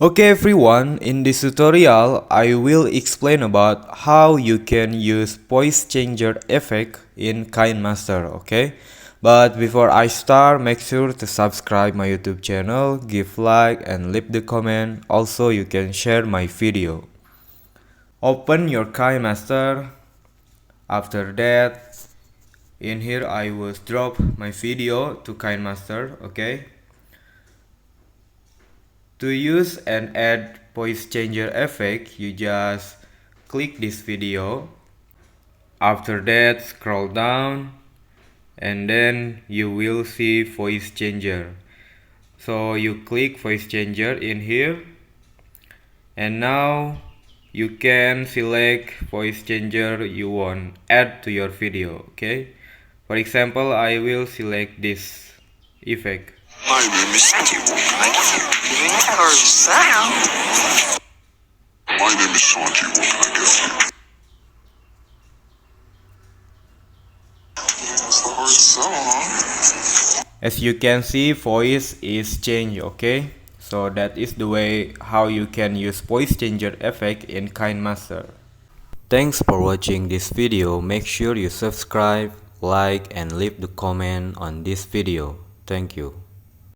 Okay everyone, in this tutorial I will explain about how you can use voice changer effect in Kinemaster, okay? But before I start, make sure to subscribe my YouTube channel, give like and leave the comment. Also you can share my video. Open your Kinemaster. After that, in here I will drop my video to Kinemaster, okay? To use and add voice changer effect, you just click this video. After that, scroll down and then you will see voice changer. So you click voice changer in here and now you can select voice changer you want add to your video, okay? For example, I will select this effect. My name is Santi. What can I get you? Her sound. My name is Santi. What can I get you? That's a hard song, huh? As you can see, voice is changed, okay? So that is the way how you can use voice changer effect in Kinemaster. Thanks for watching this video. Make sure you subscribe, like and leave the comment on this video. Thank you.